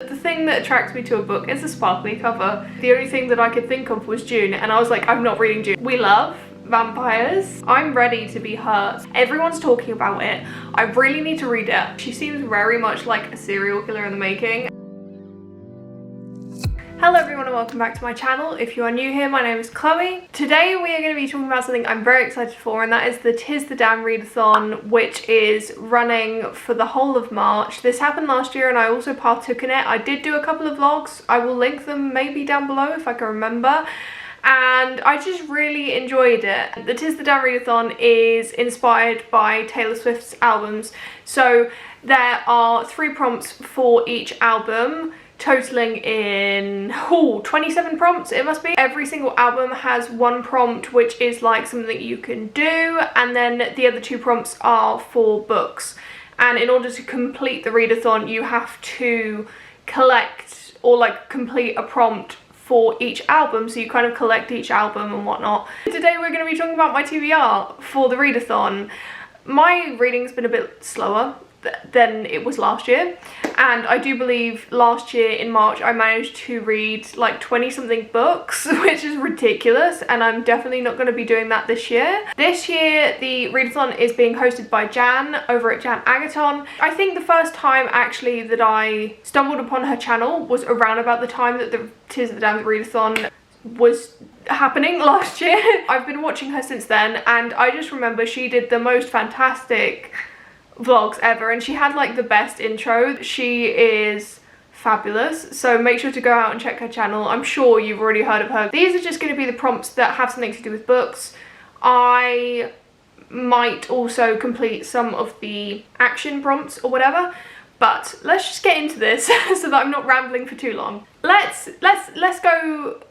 The thing that attracts me to a book is a sparkly cover. The only thing that I could think of was June, and I was like, I'm not reading June. We love vampires. I'm ready to be hurt. Everyone's talking about it. I really need to read it. She seems very much like a serial killer in the making. Hello everyone and welcome back to my channel. If you are new here, my name is Chloe. Today we are going to be talking about something I'm very excited for, and that is the Tis the Damn Readathon, which is running for the whole of March. This happened last year and I also partook in it. I did do a couple of vlogs. I will link them maybe down below if I can remember. And I just really enjoyed it. The Tis the Damn Readathon is inspired by Taylor Swift's albums. So there are 3 prompts for each album, totaling in 27 prompts it must be. Every single album has 1 prompt which is like something you can do, and then the other 2 prompts are for books. And in order to complete the readathon you have to collect or like complete a prompt for each album, so you kind of collect each album and whatnot. Today we're going to be talking about my TBR for the readathon. My reading's been a bit slower than it was last year, and I do believe last year in March I managed to read like 20 something books, which is ridiculous, and I'm definitely not going to be doing that this year. This year the readathon is being hosted by Jan over at Jan Agaton. I think the first time actually that I stumbled upon her channel was around about the time that the Tis the Damn Readathon was happening last year. I've been watching her since then, and I just remember she did the most fantastic vlogs ever, and she had like the best intro. She is fabulous, so make sure to go out and check her channel. I'm sure you've already heard of her. These are just going to be the prompts that have something to do with books. I might also complete some of the action prompts or whatever, but let's just get into this so that I'm not rambling for too long. Let's go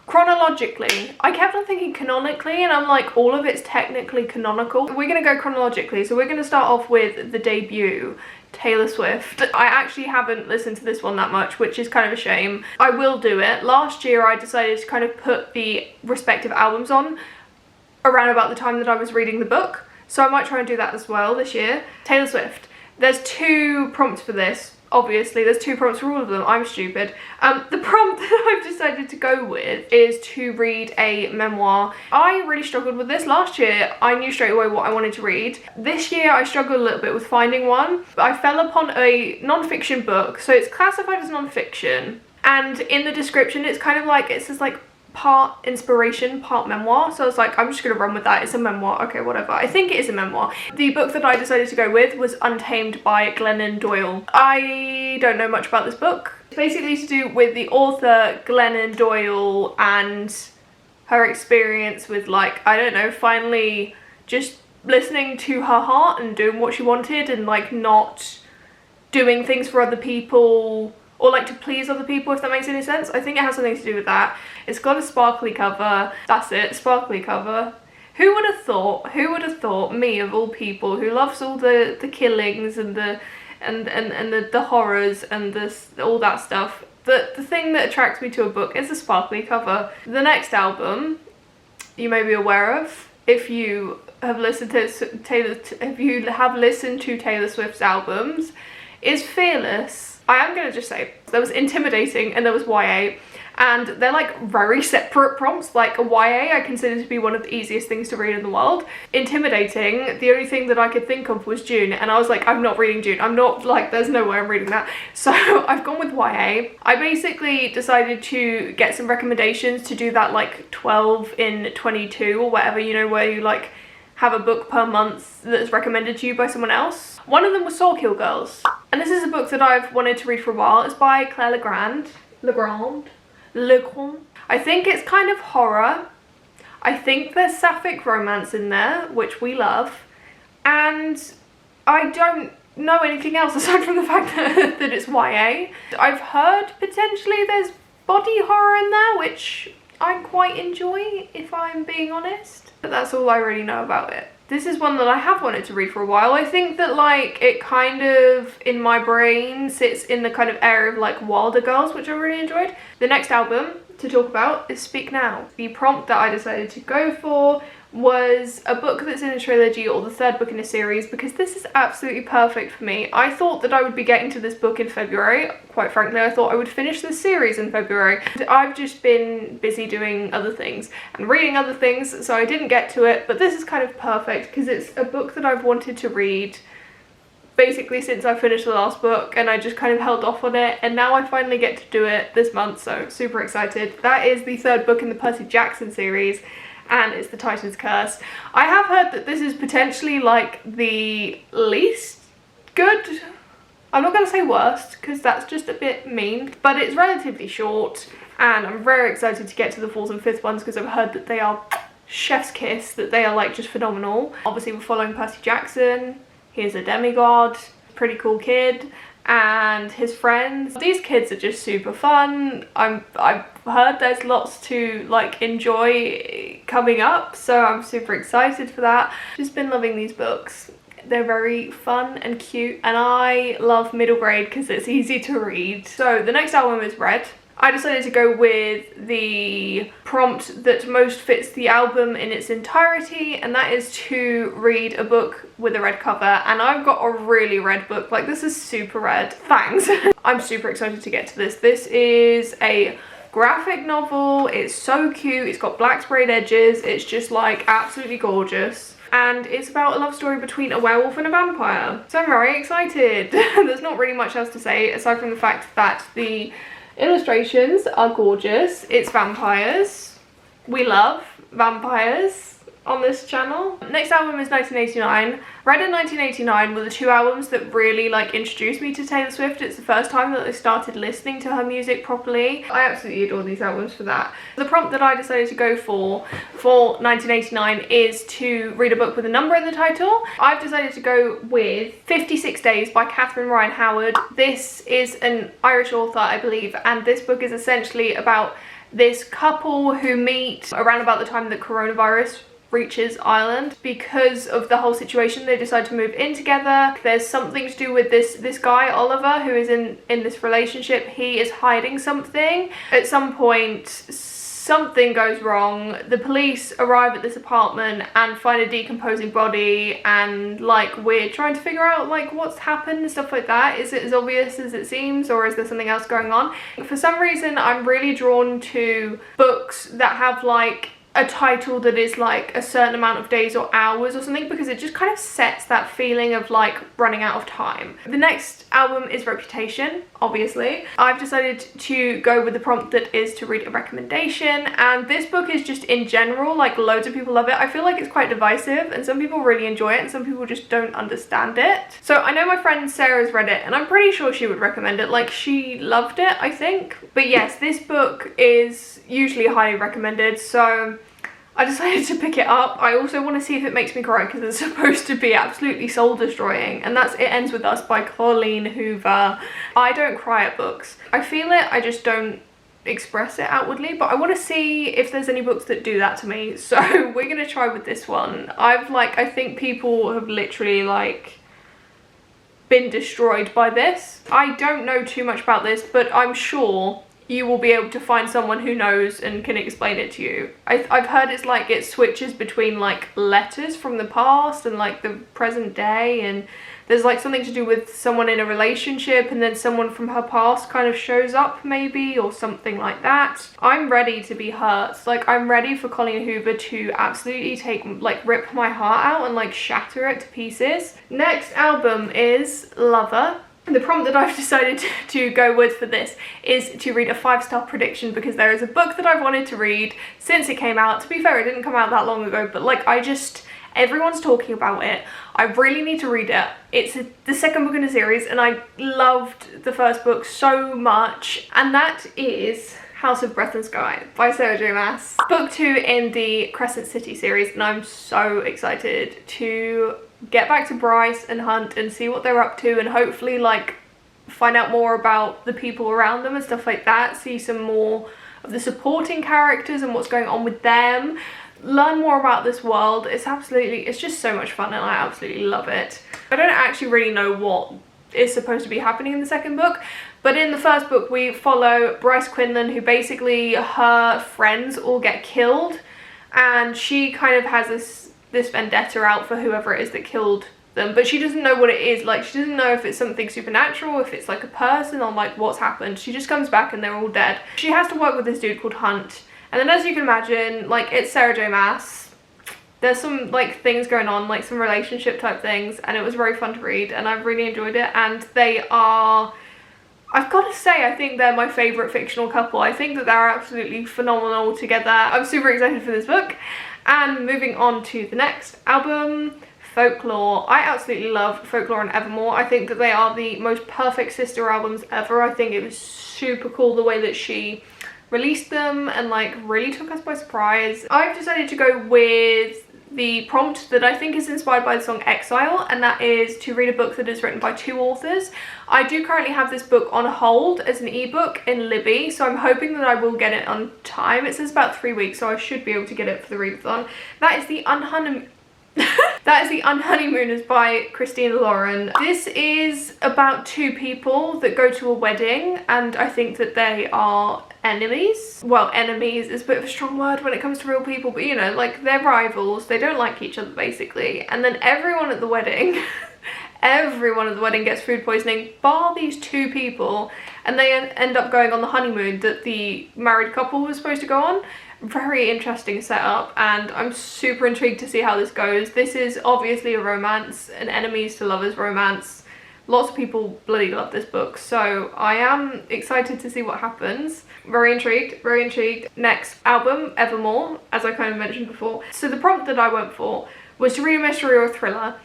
chronologically. I kept on thinking canonically, and I'm like, all of it's technically canonical. We're gonna go chronologically, so we're gonna start off with the debut, Taylor Swift. I actually haven't listened to this one that much, which is kind of a shame. I will do it. Last year I decided to kind of put the respective albums on around about the time that I was reading the book, so I might try and do that as well this year. Taylor Swift. There's 2 prompts for this. Obviously, there's 2 prompts for all of them. I'm stupid. The prompt that I've decided to go with is to read a memoir. I really struggled with this. Last year, I knew straight away what I wanted to read. This year, I struggled a little bit with finding one. I fell upon a non-fiction book, so it's classified as non-fiction. And in the description, it's kind of like, it says like, part inspiration, part memoir, so I was like, I'm just gonna run with that. It's a memoir, okay, whatever. I think it is a memoir. The book that I decided to go with was Untamed by Glennon Doyle. I don't know much about this book. It's basically to do with the author Glennon Doyle and her experience with, like, I don't know, finally just listening to her heart and doing what she wanted, and like not doing things for other people or like to please other people, if that makes any sense. I think it has something to do with that. It's got a sparkly cover. That's it, sparkly cover. Who would have thought, me of all people, who loves all the killings and the horrors and all that stuff, that the thing that attracts me to a book is a sparkly cover. The next album, you may be aware of, if you have listened to Taylor Swift's albums, is Fearless. I am gonna just say, there was Intimidating and there was YA, and they're like very separate prompts. Like YA I consider to be one of the easiest things to read in the world. Intimidating, the only thing that I could think of was June, and I was like, I'm not reading June. I'm not, like, there's no way I'm reading that. So I've gone with YA. I basically decided to get some recommendations to do that like 12 in 22 or whatever, you know, where you like have a book per month that's recommended to you by someone else. One of them was SAWKILL Girls. And this is a book that I've wanted to read for a while. It's by Claire Legrand. I think it's kind of horror. I think there's sapphic romance in there, which we love. And I don't know anything else aside from the fact that it's YA. I've heard potentially there's body horror in there, which I quite enjoy, if I'm being honest. But that's all I really know about it. This is one that I have wanted to read for a while. I think that like it kind of in my brain sits in the kind of area of like Wilder Girls, which I really enjoyed. The next album to talk about is Speak Now. The prompt that I decided to go for was a book that's in a trilogy, or the third book in a series, because this is absolutely perfect for me. I thought that I would be getting to this book in February. Quite frankly, I thought I would finish this series in February. I've just been busy doing other things and reading other things, so I didn't get to it, but this is kind of perfect because it's a book that I've wanted to read basically since I finished the last book, and I just kind of held off on it, and now I finally get to do it this month, so super excited. That is the third book in the Percy Jackson series, and it's The Titan's Curse. I have heard that this is potentially like the least good. I'm not going to say worst because that's just a bit mean, but it's relatively short, and I'm very excited to get to the fourth and fifth ones because I've heard that they are chef's kiss, that they are like just phenomenal. Obviously we're following Percy Jackson. He's a demigod, pretty cool kid, and his friends. These kids are just super fun. I've heard there's lots to like enjoy coming up, so I'm super excited for that. Just been loving these books. They're very fun and cute, and I love middle grade because it's easy to read. So the next album is Red. I decided to go with the prompt that most fits the album in its entirety, and that is to read a book with a red cover, and I've got a really red book. Like, this is super red. Thanks. I'm super excited to get to this. This is a graphic novel. It's so cute. It's got black sprayed edges. It's just like absolutely gorgeous. And it's about a love story between a werewolf and a vampire. So I'm very excited. There's not really much else to say aside from the fact that the illustrations are gorgeous. It's vampires. We love vampires on this channel. Next album is 1989. Red and 1989 were the two albums that really like introduced me to Taylor Swift. It's the first time that I started listening to her music properly. I absolutely adore these albums for that. The prompt that I decided to go for 1989 is to read a book with a number in the title. I've decided to go with 56 Days by Catherine Ryan Howard. This is an Irish author, I believe, and this book is essentially about this couple who meet around about the time that coronavirus reaches Ireland. Because of the whole situation, they decide to move in together. There's something to do with this guy Oliver, who is in this relationship. He is hiding something. At some point something goes wrong. The police arrive at this apartment and find a decomposing body, and like we're trying to figure out like what's happened and stuff like that. Is it as obvious as it seems, or is there something else going on? For some reason I'm really drawn to books that have like a title that is like a certain amount of days or hours or something, because it just kind of sets that feeling of like running out of time. The next album is Reputation, obviously. I've decided to go with the prompt that is to read a recommendation, and this book is just in general, like loads of people love it. I feel like it's quite divisive, and some people really enjoy it and some people just don't understand it. So I know my friend Sarah's read it and I'm pretty sure she would recommend it. Like, she loved it, I think. But yes, this book is usually highly recommended, so I decided to pick it up. I also want to see if it makes me cry because it's supposed to be absolutely soul destroying, and that's It Ends With Us by Colleen Hoover. I don't cry at books. I feel it, I just don't express it outwardly, but I want to see if there's any books that do that to me, so we're gonna try with this one. I think people have literally like been destroyed by this. I don't know too much about this, but I'm sure you will be able to find someone who knows and can explain it to you. I've heard it's like it switches between like letters from the past and like the present day, and there's like something to do with someone in a relationship and then someone from her past kind of shows up maybe, or something like that. I'm ready to be hurt. Like, I'm ready for Colleen Hoover to absolutely rip my heart out and like shatter it to pieces. Next album is Lover. The prompt that I've decided to go with for this is to read a 5-star prediction, because there is a book that I've wanted to read since it came out. To be fair, it didn't come out that long ago, but like everyone's talking about it. I really need to read it. It's the second book in a series, and I loved the first book so much, and that is House of Breath and Sky by Sarah J. Maas. Book 2 in the Crescent City series, and I'm so excited to get back to Bryce and Hunt and see what they're up to, and hopefully like find out more about the people around them and stuff like that, see some more of the supporting characters and what's going on with them, learn more about this world. It's just so much fun, and I absolutely love it. I don't actually really know what is supposed to be happening in the second book, but in the first book we follow Bryce Quinlan, who basically her friends all get killed and she kind of has this vendetta out for whoever it is that killed them, but she doesn't know what it is. Like, she doesn't know if it's something supernatural, if it's like a person, or like what's happened. She just comes back and they're all dead. She has to work with this dude called Hunt, and then as you can imagine, like, it's Sarah J Maas. There's some like things going on, like some relationship type things, and it was very fun to read and I've really enjoyed it. And they are, I've got to say, I think they're my favourite fictional couple. I think that they're absolutely phenomenal together. I'm super excited for this book. And moving on to the next album, Folklore. I absolutely love Folklore and Evermore. I think that they are the most perfect sister albums ever. I think it was super cool the way that she released them and like really took us by surprise. I've decided to go with the prompt that I think is inspired by the song Exile, and that is to read a book that is written by 2 authors. I do currently have this book on hold as an ebook in Libby, so I'm hoping that I will get it on time. It says about 3 weeks, so I should be able to get it for the readathon. That is the Unhoneymooners by Christina Lauren. This is about 2 people that go to a wedding, and I think that they are enemies. Well, enemies is a bit of a strong word when it comes to real people, but you know, like, they're rivals. They don't like each other basically, and then everyone at the wedding everyone at the wedding gets food poisoning bar these 2 people, and they end up going on the honeymoon that the married couple was supposed to go on. Very interesting setup, and I'm super intrigued to see how this goes. This is obviously a romance, an enemies to lovers romance. Lots of people bloody love this book, so I am excited to see what happens. Very intrigued, very intrigued. Next album, Evermore, as I kind of mentioned before. So the prompt that I went for was to read a mystery or a thriller,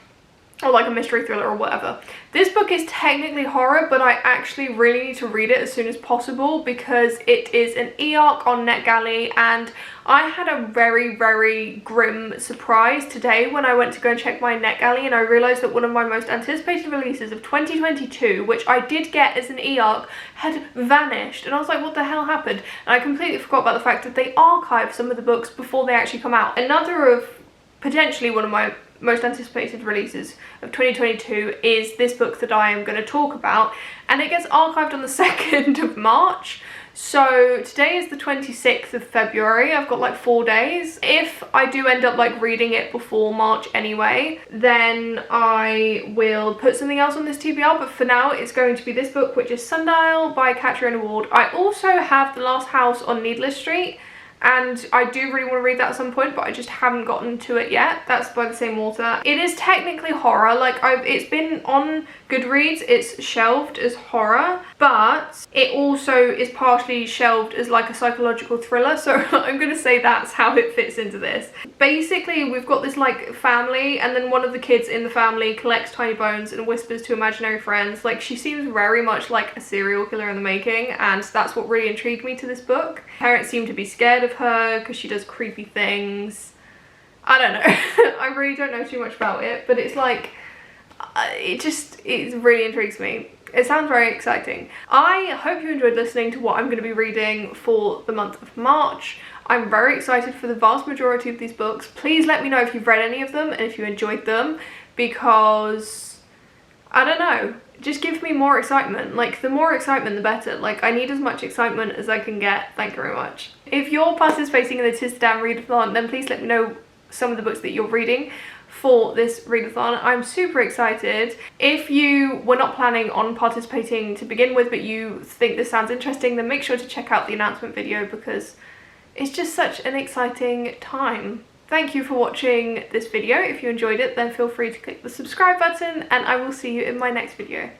or like a mystery thriller or whatever. This book is technically horror, but I actually really need to read it as soon as possible because it is an e-arc on NetGalley, and I had a very, very grim surprise today when I went to go and check my NetGalley, and I realised that one of my most anticipated releases of 2022, which I did get as an e-arc, had vanished. And I was like, what the hell happened? And I completely forgot about the fact that they archived some of the books before they actually come out. Another of potentially one of my most anticipated releases of 2022 is this book that I am going to talk about, and it gets archived on the 2nd of March. So today is the 26th of February. I've got like 4 days. If I do end up like reading it before March anyway, then I will put something else on this TBR, but for now it's going to be this book, which is Sundial by CATRIONA. I also have The Last House on Needless Street, and I do really want to read that at some point, but I just haven't gotten to it yet. That's by the same author. It is technically horror. Like, it's been on Goodreads, it's shelved as horror, but it also is partially shelved as like a psychological thriller, so I'm gonna say that's how it fits into this. Basically, we've got this like family, and then one of the kids in the family collects tiny bones and whispers to imaginary friends. Like, she seems very much like a serial killer in the making, and that's what really intrigued me to this book. Parents seem to be scared of her because she does creepy things. I don't know. I really don't know too much about it, but it's like, it really intrigues me. It sounds very exciting. I hope you enjoyed listening to what I'm going to be reading for the month of March. I'm very excited for the vast majority of these books. Please let me know if you've read any of them and if you enjoyed them, because I don't know, just give me more excitement. Like, the more excitement the better. Like, I need as much excitement as I can get. Thank you very much. If you're participating in the Tis the Damn Readathon, then please let me know some of the books that you're reading for this readathon. I'm super excited. If you were not planning on participating to begin with, but you think this sounds interesting, then make sure to check out the announcement video because it's just such an exciting time. Thank you for watching this video. If you enjoyed it, then feel free to click the subscribe button, and I will see you in my next video.